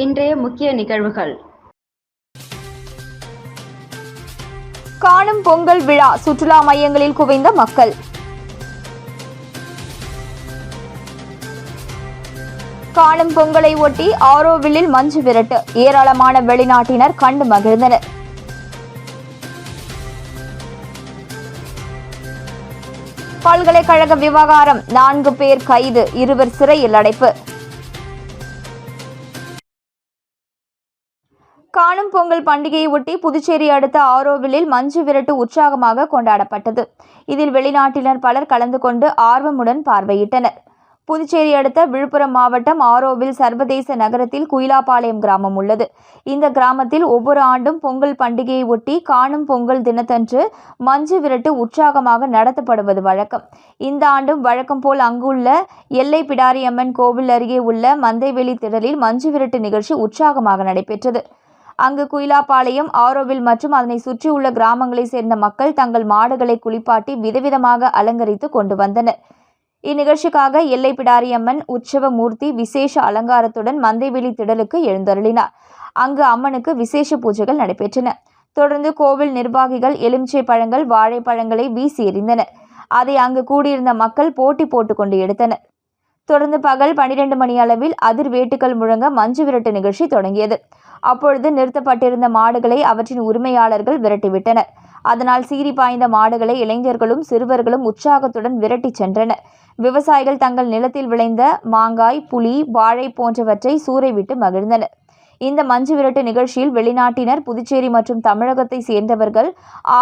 இன்றைய முக்கிய நிகழ்வுகள். காணும் பொங்கல் விழா, சுற்றுலா மையங்களில் குவிந்த மக்கள். காணும் பொங்கலை ஒட்டி ஆரோவில்லில் மஞ்சு விரட்டு, ஏராளமான வெளிநாட்டினர் கண்டு மகிழ்ந்தனர். பல்கலைக்கழக விவகாரம், 4 பேர் கைது, 2 சிறையில் அடைப்பு. காணும் பொங்கல் பண்டிகையை ஒட்டி புதுச்சேரி அடுத்த ஆரோவில்லில் மஞ்சு விரட்டு உற்சாகமாக கொண்டாடப்பட்டது. இதில் வெளிநாட்டினர் பலர் கலந்து கொண்டு ஆர்வமுடன் பார்வையிட்டனர். புதுச்சேரி அடுத்த விழுப்புரம் மாவட்டம் ஆரோவில் சர்வதேச நகரத்தில் குயிலாப்பாளையம் கிராமம் உள்ளது. இந்த கிராமத்தில் ஒவ்வொரு ஆண்டும் பொங்கல் பண்டிகையை ஒட்டி காணும் பொங்கல் தினத்தன்று மஞ்சு விரட்டு உற்சாகமாக நடத்தப்படுவது வழக்கம். இந்த ஆண்டும் வழக்கம் போல் அங்குள்ள எல்லை பிடாரியம்மன் கோவில் அருகே உள்ள மந்தைவெளி திடலில் மஞ்சு விரட்டு நிகழ்ச்சி உற்சாகமாக நடைபெற்றது. அங்கு குயிலாப்பாளையம், ஆரோவில் மற்றும் அதனை சுற்றியுள்ள கிராமங்களை சேர்ந்த மக்கள் தங்கள் மாடுகளை குளிப்பாட்டி விதவிதமாக அலங்கரித்து கொண்டு வந்தனர். இந்நிகழ்ச்சிக்காக எல்லை பிடாரியம்மன் உற்சவ மூர்த்தி விசேஷ அலங்காரத்துடன் மந்தைவெளி திடலுக்கு எழுந்தருளினார். அங்கு அம்மனுக்கு விசேஷ பூஜைகள் நடைபெற்றன. தொடர்ந்து கோவில் நிர்வாகிகள் எலுமிச்சை பழங்கள், வாழைப்பழங்களை வீசி எறிந்தனர். அதை அங்கு கூடியிருந்த மக்கள் போட்டி போட்டுக் கொண்டு எடுத்தனர். தொடர்ந்து பகல் 12 மணி அளவில் அதிர்வேட்டுகள் முழங்க மஞ்சு விரட்டு நிகழ்ச்சி தொடங்கியது. அப்பொழுது நிறுத்தப்பட்டிருந்த மாடுகளை அவற்றின் உரிமையாளர்கள் விரட்டிவிட்டனர். அதனால் சீறி பாய்ந்த மாடுகளை இளைஞர்களும் சிறுவர்களும் உற்சாகத்துடன் விரட்டி சென்றனர். விவசாயிகள் தங்கள் நிலத்தில் விளைந்த மாங்காய், புளி, வாழை போன்றவற்றை சூறைவிட்டு மகிழ்ந்தனர். இந்த மஞ்சு விரட்டு நிகழ்ச்சியில் வெளிநாட்டினர், புதுச்சேரி மற்றும் தமிழகத்தை சேர்ந்தவர்கள்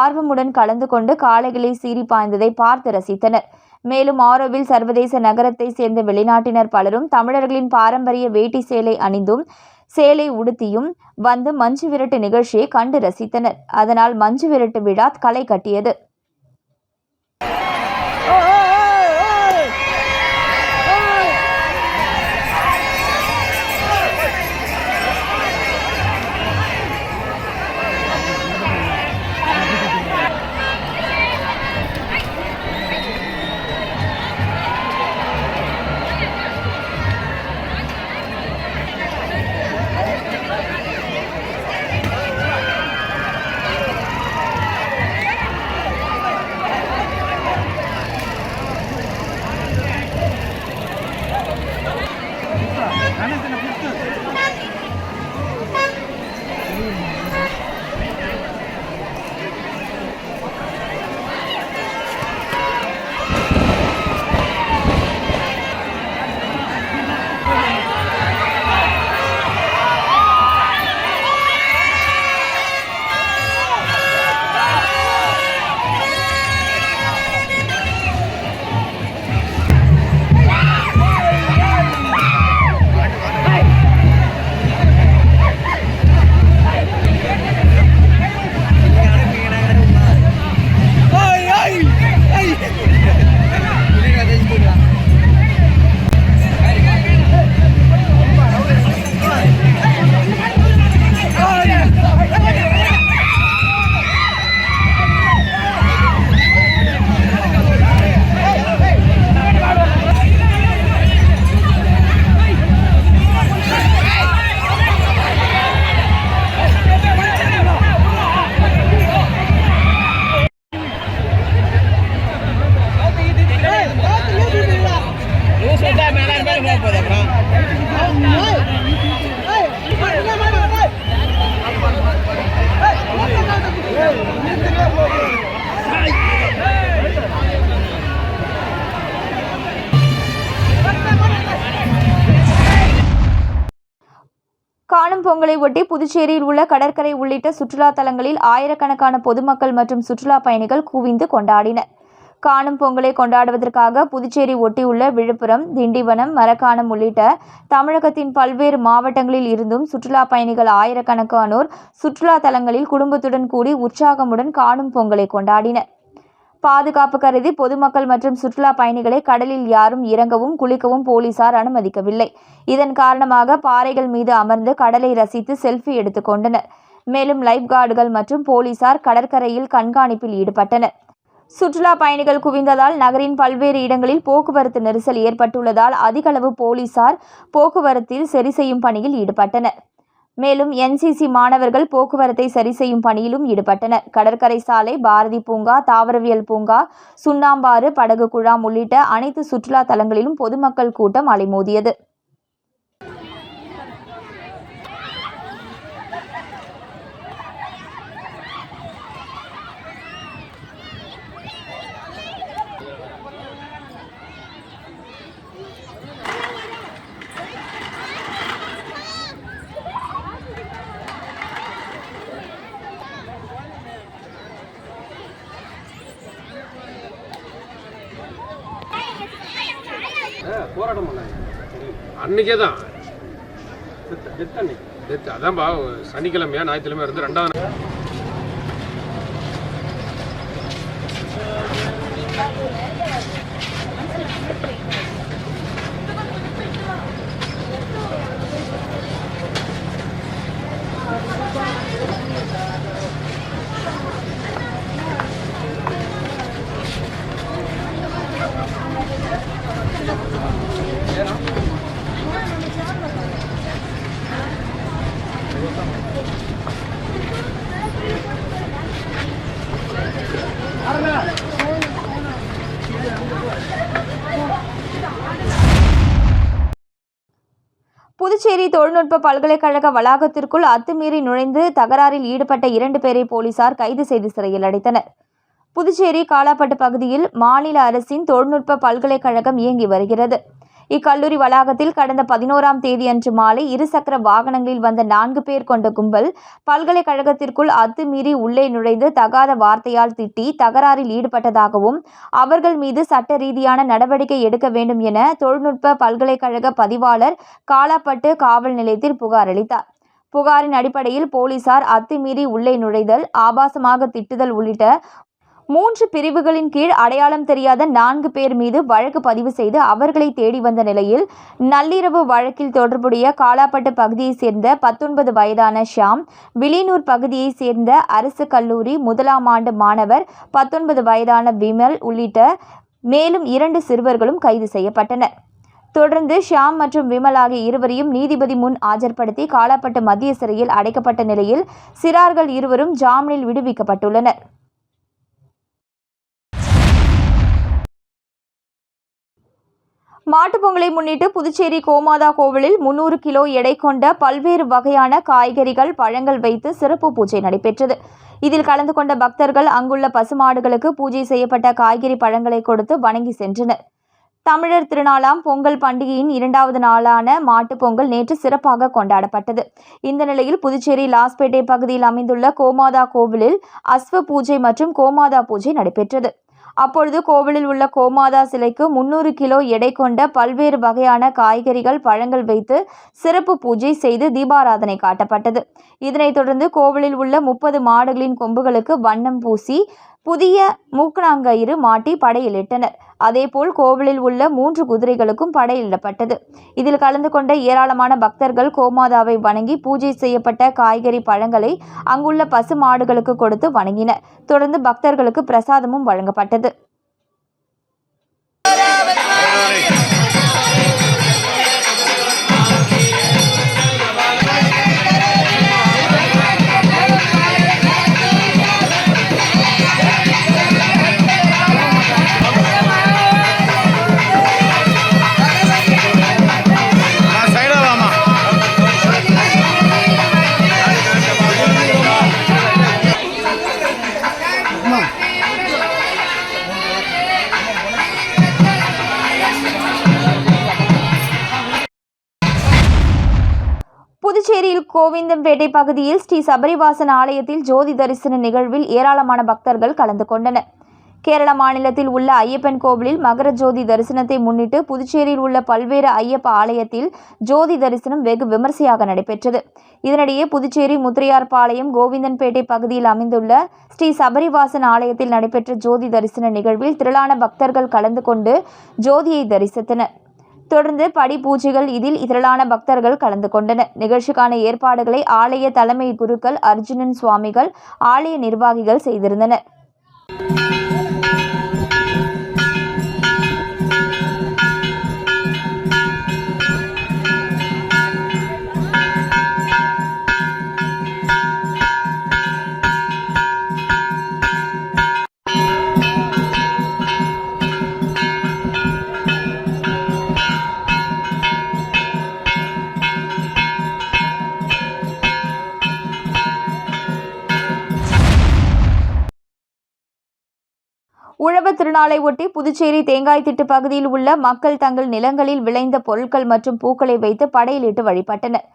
ஆர்வமுடன் கலந்து கொண்டு காளைகளை சீறி பாய்ந்ததை பார்த்து ரசித்தனர். மேலும் ஆரோவில் சர்வதேச நகரத்தை சேர்ந்த வெளிநாட்டினர் பலரும் தமிழர்களின் பாரம்பரிய வேட்டி சேலை அணிந்தும் சேலை உடுத்தியும் வந்து மஞ்சு விரட்டு நிகழ்ச்சியை கண்டு ரசித்தனர். அதனால் மஞ்சு விரட்டு விழா களை கட்டியது. காணும் பொங்கலை ஒட்டி புதுச்சேரியில் உள்ள கடற்கரை உள்ளிட்ட சுற்றுலா தலங்களில் ஆயிரக்கணக்கான பொதுமக்கள் மற்றும் சுற்றுலா பயணிகள் குவிந்து கொண்டாடினர். காணும் பொங்கலை கொண்டாடுவதற்காக புதுச்சேரி ஒட்டியுள்ள விழுப்புரம், திண்டிவனம், மரக்காணம் உள்ளிட்ட தமிழகத்தின் பல்வேறு மாவட்டங்களில் இருந்தும் சுற்றுலா பயணிகள் ஆயிரக்கணக்கானோர் சுற்றுலா தலங்களில் குடும்பத்துடன் கூடி உற்சாகமுடன் காணும் பொங்கலை கொண்டாடினர். பாதுகாப்பு கருதி பொதுமக்கள் மற்றும் சுற்றுலா பயணிகளை கடலில் யாரும் இறங்கவும் குளிக்கவும் போலீசார் அனுமதிக்கவில்லை. இதன் காரணமாக பாறைகள் மீது அமர்ந்து கடலை ரசித்து செல்ஃபி எடுத்துக் கொண்டனர். மேலும் லைஃப் கார்டுகள் மற்றும் போலீசார் கடற்கரையில் கண்காணிப்பில் ஈடுபட்டனர். சுற்றுலா பயணிகள் குவிந்ததால் நகரின் பல்வேறு இடங்களில் போக்குவரத்து நெரிசல் ஏற்பட்டுள்ளதால் அதிகளவு போலீசார் போக்குவரத்தில் சரி செய்யும் பணியில் ஈடுபட்டனர். மேலும் NCC மாணவர்கள் போக்குவரத்தை சரி செய்யும் பணியிலும் ஈடுபட்டனர். கடற்கரை சாலை, பாரதி பூங்கா, தாவரவியல் பூங்கா, சுண்ணாம்பாறு, படகு குழாம் உள்ளிட்ட அனைத்து சுற்றுலா தலங்களிலும் பொதுமக்கள் கூட்டம் அலைமோதியது. போராட்டம் பண்ணாங்க அன்னைக்கே தான் டெத் அதான் சனிக்கிழமையா ஞாயிற்றுக்கிழமையா இருந்து 2வது புதுச்சேரி தொழில்நுட்ப பல்கலைக்கழக வளாகத்திற்குள் அத்துமீறி நுழைந்து தகராறில் ஈடுபட்ட 2 பேரை போலீசார் கைது செய்து சிறையில் அடைத்தனர். புதுச்சேரி காலாப்பட்டு பகுதியில் மாநில அரசின் தொழில்நுட்ப பல்கலைக்கழகம் இயங்கி வருகிறது. இக்கல்லூரி வளாகத்தில் கடந்த 11ஆம் தேதியன்று மாலை இருசக்கர வாகனங்களில் வந்த 4 பேர் கொண்ட கும்பல் பல்கலைக்கழகத்திற்குள் அத்துமீறி உள்ளே நுழைந்து தகாத வார்த்தையால் திட்டி தகராறில் ஈடுபட்டதாகவும் அவர்கள் மீது சட்ட ரீதியான நடவடிக்கை எடுக்க வேண்டும் என தொழில்நுட்ப பல்கலைக்கழக பதிவாளர் காலாப்பட்டு காவல் நிலையத்தில் புகார் அளித்தார். புகாரின் அடிப்படையில் போலீசார் அத்துமீறி உள்ளே நுழைதல், ஆபாசமாக திட்டுதல் உள்ளிட்ட 3 பிரிவுகளின் கீழ் அடையாளம் தெரியாத 4 பேர் மீது வழக்கு பதிவு செய்து அவர்களை தேடி வந்த நிலையில் நள்ளிரவு வழக்கில் தொடர்புடைய காலாப்பட்டு பகுதியைச் சேர்ந்த 19 வயதான ஷியாம், வில்லியனூர் பகுதியைச் சேர்ந்த அரசு கல்லூரி 1ஆம் ஆண்டு மாணவர் 19 வயதான விமல் உள்ளிட்ட மேலும் 2 சிறுவர்களும் கைது செய்யப்பட்டனர். தொடர்ந்து ஷியாம் மற்றும் விமல் ஆகிய இருவரையும் நீதிபதி முன் ஆஜர்படுத்தி காலாப்பட்டு மத்திய சிறையில் அடைக்கப்பட்ட நிலையில் சிறார்கள் இருவரும் ஜாமீனில் விடுவிக்கப்பட்டுள்ளனர். மாட்டுப்பொங்கலை முன்னிட்டு புதுச்சேரி கோமாதா கோவிலில் 300 கிலோ எடை கொண்ட பல்வேறு வகையான காய்கறிகள், பழங்கள் வைத்து சிறப்பு பூஜை நடைபெற்றது. இதில் கலந்து கொண்ட பக்தர்கள் அங்குள்ள பசுமாடுகளுக்கு பூஜை செய்யப்பட்ட காய்கறி, பழங்களை கொடுத்து வணங்கி சென்றனர். தமிழர் திருநாளாம் பொங்கல் பண்டிகையின் 2வது நாளான மாட்டுப்பொங்கல் நேற்று சிறப்பாக கொண்டாடப்பட்டது. இந்த நிலையில் புதுச்சேரி லாஸ்பேட்டை பகுதியில் அமைந்துள்ள கோமாதா கோவிலில் அஸ்வ பூஜை மற்றும் கோமாதா பூஜை நடைபெற்றது. அப்பொழுது கோவிலில் உள்ள கோமாதா சிலைக்கு 300 கிலோ எடை கொண்ட பல்வேறு வகையான காய்கறிகள், பழங்கள் வைத்து சிறப்பு பூஜை செய்து தீபாராதனை காட்டப்பட்டது. இதனைத் தொடர்ந்து கோவிலில் உள்ள 30 மாடுகளின் கொம்புகளுக்கு வண்ணம் பூசி புதிய மூக்கணாங்கயிறு மாட்டி படையலிட்டனர். அதேபோல் கோவிலில் உள்ள 3 குதிரைகளுக்கும் படையிடப்பட்டது. இதில் கலந்து கொண்ட ஏராளமான பக்தர்கள் கோமாதாவை வணங்கி பூஜை செய்யப்பட்ட காய்கறி, பழங்களை அங்குள்ள பசு மாடுகளுக்கு கொடுத்து வணங்கினர். தொடர்ந்து பக்தர்களுக்கு பிரசாதமும் வழங்கப்பட்டது. புதுச்சேரியில் கோவிந்தம்பேட்டை பகுதியில் ஸ்ரீ சபரிவாசன் ஆலயத்தில் ஜோதி தரிசன நிகழ்வில் ஏராளமான பக்தர்கள் கலந்து கொண்டனர். கேரள மாநிலத்தில் உள்ள ஐயப்பன் கோவிலில் மகர ஜோதி தரிசனத்தை முன்னிட்டு புதுச்சேரியில் உள்ள பல்வேறு ஐயப்ப ஆலயத்தில் ஜோதி தரிசனம் வெகு விமர்சையாக நடைபெற்றது. இதனிடையே புதுச்சேரி முத்திரையார்பாளையம் கோவிந்தன்பேட்டை பகுதியில் அமைந்துள்ள ஸ்ரீ சபரிவாசன் ஆலயத்தில் நடைபெற்ற ஜோதி தரிசன நிகழ்வில் திரளான பக்தர்கள் கலந்து கொண்டு ஜோதியை தரிசித்தனர். தொடர்ந்து படி பூஜைகள், இதில் திரளான பக்தர்கள் கலந்து கொண்டனர். நிகழ்ச்சிக்கான ஏற்பாடுகளை ஆலய தலைமை குருக்கள் அர்ஜுனன் சுவாமிகள், ஆலய நிர்வாகிகள் செய்திருந்தனர். உழவர் திருநாளை ஒட்டி புதுச்சேரி தேங்காய்த்திட்டு பகுதியில் உள்ள மக்கள் தங்கள் நிலங்களில் விளைந்த பொருட்கள் மற்றும் பூக்களை வைத்து படையலிட்டு வழிபட்டனர்.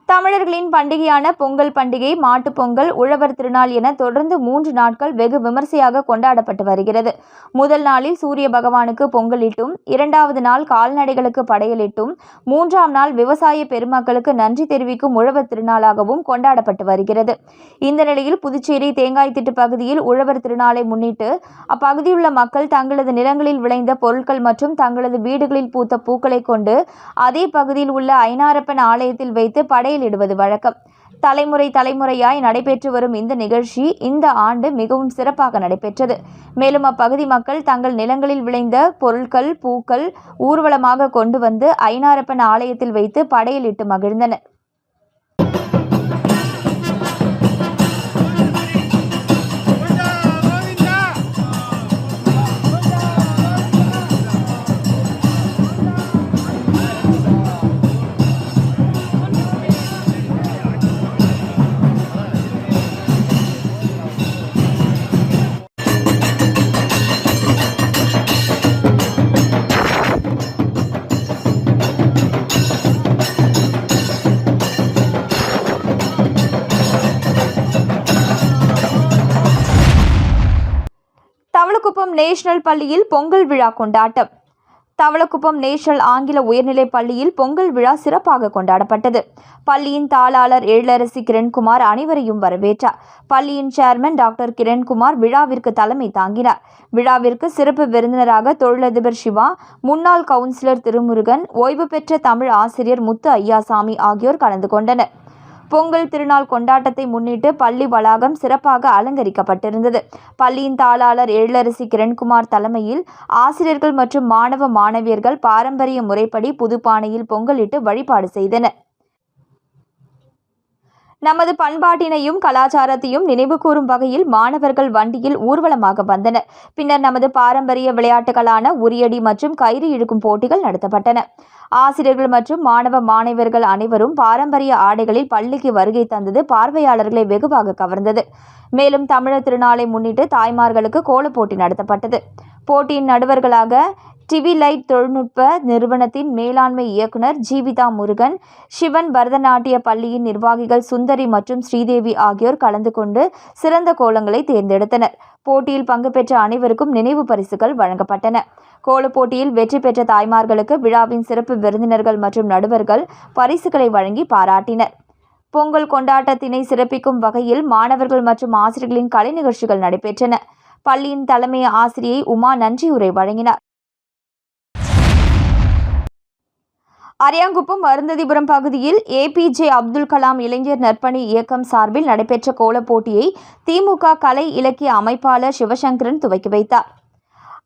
தமிழர்களின் பண்டிகையான பொங்கல் பண்டிகை, மாட்டுப் பொங்கல், உழவர் திருநாள் என தொடர்ந்து 3 நாட்கள் வெகு விமர்சையாக கொண்டாடப்பட்டு வருகிறது. முதல் நாளில் சூரிய பகவானுக்கு பொங்கலிட்டும், 2வது நாள் கால்நடைகளுக்கு படையலிட்டும், 3ஆம் நாள் விவசாய பெருமக்களுக்கு நன்றி தெரிவிக்கும் உழவர் திருநாளாகவும் கொண்டாடப்பட்டு வருகிறது. இந்த நிலையில் புதுச்சேரி தேங்காய்த்திட்டு பகுதியில் உழவர் திருநாளை முன்னிட்டு அப்பகுதியுள்ள மக்கள் தங்களது நிலங்களில் விளைந்த பொருட்கள் மற்றும் தங்களது வீடுகளில் பூத்த பூக்களை கொண்டு அதே பகுதியில் உள்ள ஐனாரப்பன் ஆலயத்தில் வைத்து படையலிடுவது வழக்கம். தலைமுறையாய் நடைபெற்று வரும் இந்த நிகழ்ச்சி இந்த ஆண்டு மிகவும் சிறப்பாக நடைபெற்றது. மேலும் அப்பகுதி மக்கள் தங்கள் நிலங்களில் விளைந்த பொருட்கள், பூக்கள் ஊர்வலமாக கொண்டு வந்து ஐனாரப்பன் ஆலயத்தில் வைத்து படையலிட்டு மகிழ்ந்தனர். தவளக்குப்பம் நேஷனல் பள்ளியில் பொங்கல் விழா கொண்டாட்டம். தவளக்குப்பம் நேஷனல் ஆங்கில உயர்நிலைப் பள்ளியில் பொங்கல் விழா சிறப்பாக கொண்டாடப்பட்டது. பள்ளியின் தாளாளர் எழிலரசி கிரண்குமார் அனைவரையும் வரவேற்றார். பள்ளியின் சேர்மன் டாக்டர் கிரண்குமார் விழாவிற்கு தலைமை தாங்கினார். விழாவிற்கு சிறப்பு விருந்தினராக தொழிலதிபர் சிவா, முன்னாள் கவுன்சிலர் திருமுருகன், ஓய்வு பெற்ற தமிழ் ஆசிரியர் முத்து ஐயாசாமி ஆகியோர் கலந்து கொண்டனர். பொங்கல் திருநாள் கொண்டாட்டத்தை முன்னிட்டு பள்ளி வளாகம் சிறப்பாக அலங்கரிக்கப்பட்டிருந்தது. பள்ளியின் தாளாளர் எழிலரசி கிரண்குமார் தலைமையில் ஆசிரியர்கள் மற்றும் மாணவ மாணவியர்கள் பாரம்பரிய முறைப்படி புதுப்பானையில் பொங்கலிட்டு வழிபாடு செய்தனர். நமது பண்பாட்டினையும் கலாச்சாரத்தையும் நினைவு கூறும் வகையில் மாணவர்கள் வண்டியில் ஊர்வலமாக வந்தனர். பின்னர் நமது பாரம்பரிய விளையாட்டுகளான உரியடி மற்றும் கயிறு இழுக்கும் போட்டிகள் நடத்தப்பட்டன. ஆசிரியர்கள் மற்றும் மாணவ மாணவியர்கள் அனைவரும் பாரம்பரிய ஆடைகளில் பள்ளிக்கு வருகை தந்தது பார்வையாளர்களை வெகுவாக கவர்ந்தது. மேலும் தமிழர் திருநாளை முன்னிட்டு தாய்மார்களுக்கு கோலப்போட்டி நடத்தப்பட்டது. போட்டியின் நடுவர்களாக டிவிலைட் தொழில்நுட்ப நிறுவனத்தின் மேலாண்மை இயக்குனர் ஜீவிதா முருகன், சிவன் பரதநாட்டிய பள்ளியின் நிர்வாகிகள் சுந்தரி மற்றும் ஸ்ரீதேவி ஆகியோர் கலந்து கொண்டு சிறந்த கோலங்களை தேர்ந்தெடுத்தனர். போட்டியில் பங்கு பெற்ற அனைவருக்கும் நினைவு பரிசுகள் வழங்கப்பட்டன. கோலப்போட்டியில் வெற்றி பெற்ற தாய்மார்களுக்கு விழாவின் சிறப்பு விருந்தினர்கள் மற்றும் நடுவர்கள் பரிசுகளை வழங்கி பாராட்டினர். பொங்கல் கொண்டாட்டத்தினை சிறப்பிக்கும் வகையில் மாணவர்கள் மற்றும் ஆசிரியர்களின் கலை நிகழ்ச்சிகள் நடைபெற்றன. பள்ளியின் தலைமை ஆசிரியை உமா நன்றியுரை வழங்கினார். அரியாங்குப்பம் அருந்ததிபுரம் பகுதியில் ஏபிஜே அப்துல் கலாம் இளைஞர் நற்பணி இயக்கம் சார்பில் நடைபெற்ற கோலப் போட்டியை திமுக கலை இலக்கிய அமைப்பாளர் சிவசங்கரன் துவக்கி வைத்தார்.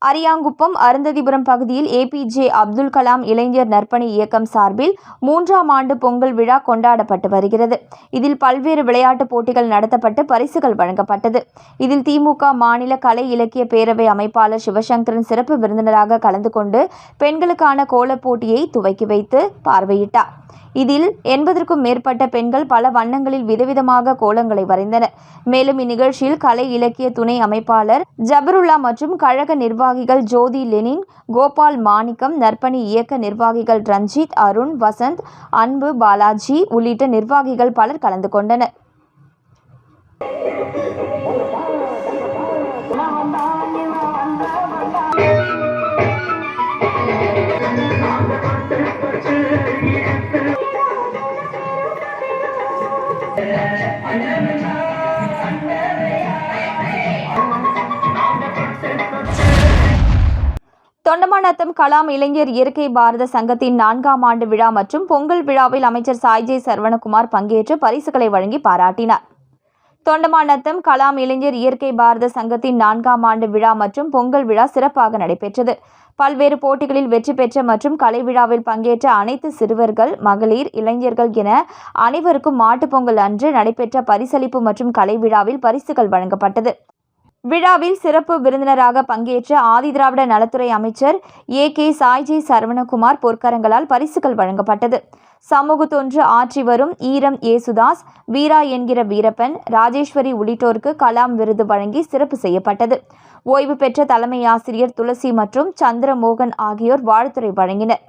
அரியாங்குப்பம் அருந்ததிபுரம் பகுதியில் ஏபிஜே அப்துல் கலாம் இளைஞர் நற்பணி இயக்கம் சார்பில் 3ஆம் ஆண்டு பொங்கல் விழா கொண்டாடப்பட்டு வருகிறது. இதில் பல்வேறு விளையாட்டுப் போட்டிகள் நடத்தப்பட்டு பரிசுகள் வழங்கப்பட்டது. இதில் திமுக மாநில கலை இலக்கிய பேரவை அமைப்பாளர் சிவசங்கரன் சிறப்பு விருந்தினராக கலந்து கொண்டு பெண்களுக்கான கோலப் போட்டியை துவக்கி வைத்து பார்வையிட்டார். இதில் 80க்கும் மேற்பட்ட பெண்கள் பல வண்ணங்களில் விதவிதமாக கோலங்களை வரைந்தனர். மேலும் இந்நிகழ்ச்சியில் கலை இலக்கிய துணை அமைப்பாளர் ஜபருல்லா மற்றும் கழக நிர்வாகிகள் ஜோதி லெனின், கோபால் மாணிக்கம், நற்பணி இயக்க நிர்வாகிகள் ரஞ்சித், அருண், வசந்த், அன்பு, பாலாஜி உள்ளிட்ட நிர்வாகிகள் பலர் கலந்து கொண்டனர். தொண்டமாநத்தம் கலாம் இளைஞர் இயற்கை பாரத சங்கத்தின் 4ஆம் ஆண்டு விழா மற்றும் பொங்கல் விழாவில் அமைச்சர் சாய்ஜே சரவணகுமார் பங்கேற்று பரிசுகளை வழங்கி பாராட்டினார். தொண்டமாநத்தம் கலாம் இளைஞர் இயற்கை பாரத சங்கத்தின் 4ஆம் ஆண்டு விழா மற்றும் பொங்கல் விழா சிறப்பாக நடைபெற்றது. பல்வேறு போட்டிகளில் வெற்றி பெற்ற மற்றும் கலை விழாவில் பங்கேற்ற அனைத்து சிறுவர்கள், மகளிர், இளைஞர்கள் என அனைவருக்கும் மாட்டுப்பொங்கல் அன்று நடைபெற்ற பரிசளிப்பு மற்றும் கலை விழாவில் பரிசுகள் வழங்கப்பட்டது. விழாவில் சிறப்பு விருந்தினராக பங்கேற்ற ஆதிதிராவிட நலத்துறை அமைச்சர் ஏ.கே. சாய்ஜே சரவணகுமார் பொற்கரங்களால் பரிசுகள் வழங்கப்பட்டது. சமூக தொன்று ஆற்றி வரும் ஈரம் ஏசுதாஸ், வீரா என்கிற வீரப்பன், ராஜேஸ்வரி உள்ளிட்டோருக்கு கலாம் விருது வழங்கி சிறப்பு செய்யப்பட்டது. ஓய்வு பெற்ற தலைமை ஆசிரியர் துளசி மற்றும் சந்திரமோகன் ஆகியோர் வாழ்த்துரை வழங்கினர்.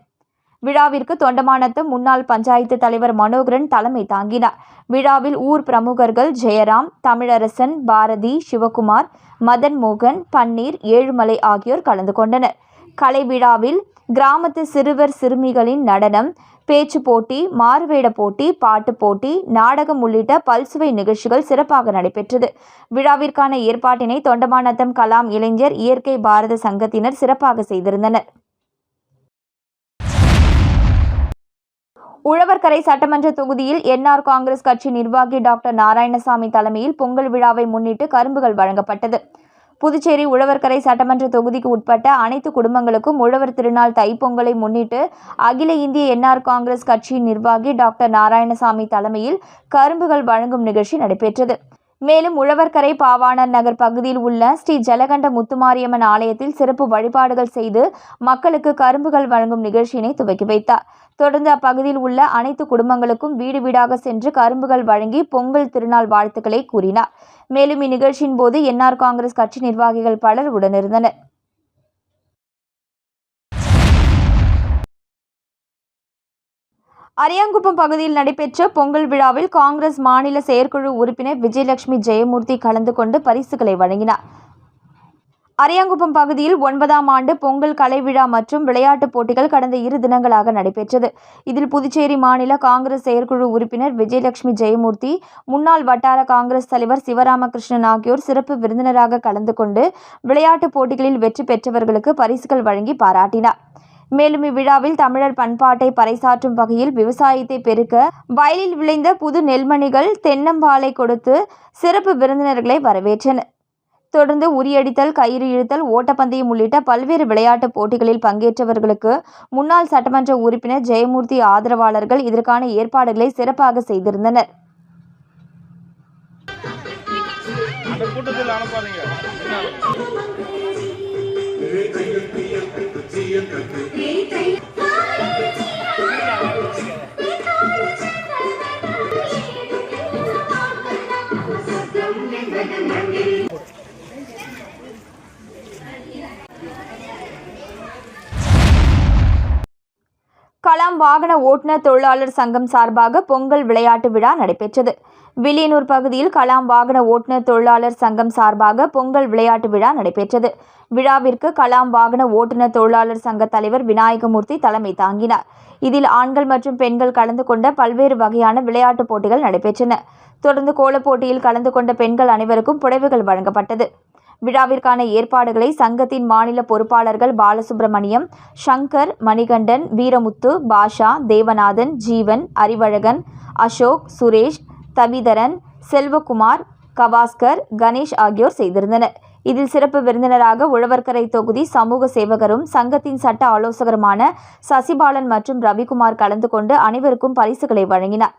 விழாவிற்கு தொண்டமானத்தம் முன்னாள் பஞ்சாயத்து தலைவர் மனோகரன் தலைமை தாங்கினார். விழாவில் ஊர் பிரமுகர்கள் ஜெயராம், தமிழரசன், பாரதி, சிவகுமார், மதன் மோகன், பன்னீர், ஏழுமலை ஆகியோர் கலந்து கொண்டனர். கலை விழாவில் கிராமத்து சிறுவர் சிறுமிகளின் நடனம், பேச்சு போட்டி, மாறுவேட போட்டி, பாட்டு போட்டி, நாடகம் உள்ளிட்ட பல்சுவை நிகழ்ச்சிகள் சிறப்பாக நடைபெற்றது. விழாவிற்கான ஏற்பாட்டினை தொண்டமானத்தம் கலாம் இளைஞர் இயற்கை பாரத சங்கத்தினர் சிறப்பாக செய்திருந்தனர். உழவர்கரை சட்டமன்ற தொகுதியில் என்ஆர் காங்கிரஸ் கட்சி நிர்வாகி டாக்டர் நாராயணசாமி தலைமையில் பொங்கல் விழாவை முன்னிட்டு கரும்புகள் வழங்கப்பட்டது. புதுச்சேரி உழவர்கரை சட்டமன்ற தொகுதிக்கு உட்பட்ட அனைத்து குடும்பங்களுக்கும் உழவர் திருநாள் தைப்பொங்கலை முன்னிட்டு அகில இந்திய என்ஆர் காங்கிரஸ் கட்சியின் நிர்வாகி டாக்டர் நாராயணசாமி தலைமையில் கரும்புகள் வழங்கும் நிகழ்ச்சி நடைபெற்றது. மேலும் உழவர்கரை பாவாணர் நகர் பகுதியில் உள்ள ஸ்ரீ ஜலகண்ட முத்துமாரியம்மன் ஆலயத்தில் சிறப்பு வழிபாடுகள் செய்து மக்களுக்கு கரும்புகள் வழங்கும் நிகழ்ச்சியினை துவக்கி வைத்தார். தொடர்ந்து அப்பகுதியில் உள்ள அனைத்து குடும்பங்களுக்கும் வீடு வீடாக சென்று கரும்புகள் வழங்கி பொங்கல் திருநாள் வாழ்த்துக்களை கூறினார். மேலும் இந்நிகழ்ச்சியின் போது என்ஆர் காங்கிரஸ் கட்சி நிர்வாகிகள் பலர் உடனிருந்தனர். அரியாங்குப்பம் பகுதியில் நடைபெற்ற பொங்கல் விழாவில் காங்கிரஸ் மாநில செயற்குழு உறுப்பினர் விஜயலட்சுமி ஜெயமூர்த்தி கலந்து கொண்டு பரிசுகளை வழங்கினார். அரியாங்குப்பம் பகுதியில் 9ஆம் ஆண்டு பொங்கல் கலை விழா மற்றும் விளையாட்டுப் போட்டிகள் கடந்த 2 தினங்களாக நடைபெற்றது. இதில் புதுச்சேரி மாநில காங்கிரஸ் செயற்குழு உறுப்பினர் விஜயலட்சுமி ஜெயமூர்த்தி, முன்னாள் வட்டார காங்கிரஸ் தலைவர் சிவராமகிருஷ்ணன் ஆகியோர் சிறப்பு விருந்தினராக கலந்து கொண்டு விளையாட்டுப் போட்டிகளில் வெற்றி பெற்றவர்களுக்கு பரிசுகள் வழங்கி பாராட்டினார். மேலும் இவ்விழாவில் தமிழர் பண்பாட்டை பறைசாற்றும் வகையில் விவசாயத்தை பெருக்க வயலில் விளைந்த புது நெல்மணிகள், தென்னம்பாலை கொடுத்து சிறப்பு விருந்தினர்களை வரவேற்றனர். தொடர்ந்து உரியடித்தல், கயிறு இழுத்தல், ஓட்டப்பந்தயம் உள்ளிட்ட பல்வேறு விளையாட்டுப் போட்டிகளில் பங்கேற்றவர்களுக்கு முன்னாள் சட்டமன்ற உறுப்பினர் ஜெயமூர்த்தி ஆதரவாளர்கள் இதற்கான ஏற்பாடுகளை சிறப்பாக செய்திருந்தனர். கலாம் வாகன ஓட்டுநர் தொழிலாளர் சங்கம் சார்பாக பொங்கல் விளையாட்டு விழா நடைபெற்றது. வில்லியனூர் பகுதியில் கலாம் வாகன ஓட்டுநர் தொழிலாளர் சங்கம் சார்பாக பொங்கல் விளையாட்டு விழா நடைபெற்றது. விழாவிற்கு கலாம் வாகன ஓட்டுநர் தொழிலாளர் சங்க தலைவர் விநாயகமூர்த்தி தலைமை தாங்கினார். இதில் ஆண்கள் மற்றும் பெண்கள் கலந்து கொண்ட பல்வேறு வகையான விளையாட்டுப் போட்டிகள் நடைபெற்றன. தொடர்ந்து கோலப் போட்டியில் கலந்து கொண்ட பெண்கள் அனைவருக்கும் புடவைகள் வழங்கப்பட்டது. விழாவிற்கான ஏற்பாடுகளை சங்கத்தின் மாநில பொறுப்பாளர்கள் பாலசுப்ரமணியம், சங்கர், மணிகண்டன், வீரமுத்து, பாஷா, தேவநாதன், ஜீவன், அறிவழகன், அசோக், சுரேஷ், தவிதரன், செல்வகுமார், கவாஸ்கர், கணேஷ் ஆகியோர் செய்திருந்தனர். இதில் சிறப்பு விருந்தினராக உழவர்கரை தொகுதி சமூக சேவகரும் சங்கத்தின் சட்ட ஆலோசகருமான சசிபாலன் மற்றும் ரவிக்குமார் கலந்து கொண்டு அனைவருக்கும் பரிசுகளை வழங்கினார்.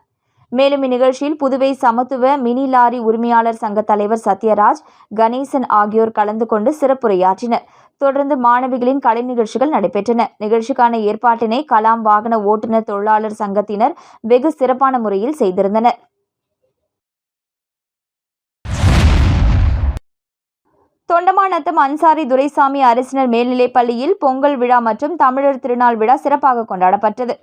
மேலும் இந்நிகழ்ச்சியில் புதுவை சமத்துவ மினி லாரி உரிமையாளர் சங்க தலைவர் சத்யராஜ், கணேசன் ஆகியோர் கலந்து கொண்டு சிறப்புரையாற்றினர். தொடர்ந்து மாணவிகளின் கலை நிகழ்ச்சிகள் நடைபெற்றன. நிகழ்ச்சிக்கான ஏற்பாட்டினை கலாம் வாகன ஓட்டுநர் தொழிலாளர் சங்கத்தினர் வெகு சிறப்பான முறையில் செய்திருந்தனர். தொண்டமாநத்தம் அன்சாரி துரைசாமி அரசினர் மேல்நிலைப் பள்ளியில் பொங்கல் விழா மற்றும் தமிழர் திருநாள் விழா சிறப்பாக கொண்டாடப்பட்டது.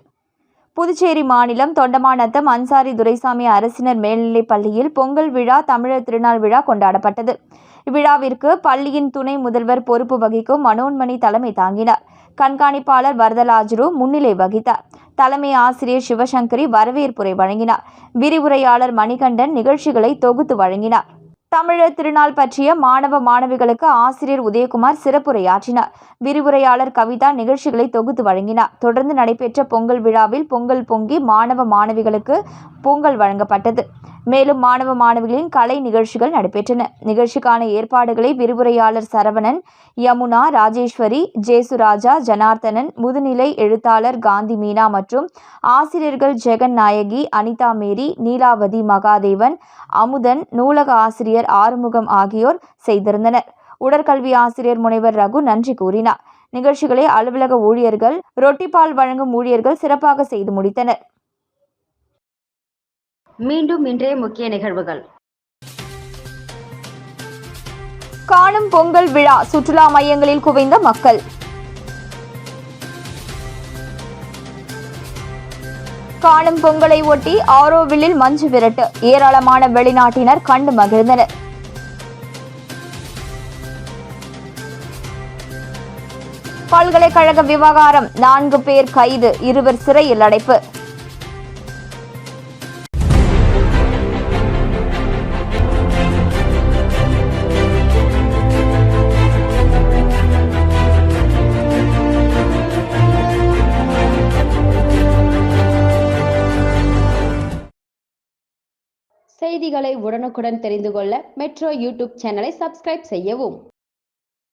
புதுச்சேரி மாநிலம் தொண்டமாநத்தம் அன்சாரி துரைசாமி அரசினர் மேல்நிலைப் பள்ளியில் பொங்கல் விழா, தமிழர் திருநாள் விழா கொண்டாடப்பட்டது. இவ்விழாவிற்கு பள்ளியின் துணை முதல்வர் பொறுப்பு வகிக்கும் மனோன்மணி தலைமை தாங்கினார். கண்காணிப்பாளர் வரதராஜரு முன்னிலை வகித்தார். தலைமை ஆசிரியர் சிவசங்கரி வரவேற்புரை வழங்கினார். விரிவுரையாளர் மணிகண்டன் நிகழ்ச்சிகளை தொகுத்து வழங்கினார். தமிழர் திருநாள் பற்றிய மாணவ மாணவிகளுக்கு ஆசிரியர் உதயகுமார் சிறப்புரையாற்றினார். விரிவுரையாளர் கவிதா நிகழ்ச்சிகளை தொகுத்து வழங்கினார். தொடர்ந்து நடைபெற்ற பொங்கல் விழாவில் பொங்கல் பொங்கி மாணவ மாணவிகளுக்கு பொங்கல் வழங்கப்பட்டது. மேலும் மாணவ மாணவிகளின் கலை நிகழ்ச்சிகள் நடைபெற்றன. நிகழ்ச்சிக்கான ஏற்பாடுகளை விரிவுரையாளர் சரவணன், யமுனா, ராஜேஸ்வரி, ஜேசுராஜா, ஜனார்த்தனன், முதுநிலை எழுத்தாளர் காந்தி மீனா மற்றும் ஆசிரியர்கள் ஜெகன் நாயகி, அனிதா மேரி, நீலாவதி மகாதேவன், அமுதன், நூலக ஆசிரியர் ஆறுமுகம் ஆகியோர் செய்திருந்தனர். உடற்கல்வி ஆசிரியர் முனைவர் ரகு நன்றி கூறினார். நிகழ்ச்சிகளை அலுவலக ஊழியர்கள், ரொட்டிப்பால் வழங்கும் ஊழியர்கள் சிறப்பாக செய்து முடித்தனர். மீண்டும் இன்றைய முக்கிய நிகழ்வுகள். காணும் பொங்கல் விழா, சுற்றுலா மையங்களில் குவிந்த மக்கள். காணும் பொங்கலை ஒட்டி ஆரோவில்லில் மஞ்சு விரட்டு, ஏராளமான வெளிநாட்டினர் கண்டு மகிழ்ந்தனர். பல்கலைக்கழக விவகாரம், 4 பேர் கைது, 2 சிறையில் அடைப்பு. செய்திகளை உடனுக்குடன் தெரிந்து கொள்ள மெட்ரோ யூடியூப் சேனலை சப்ஸ்கிரைப் செய்யவும்.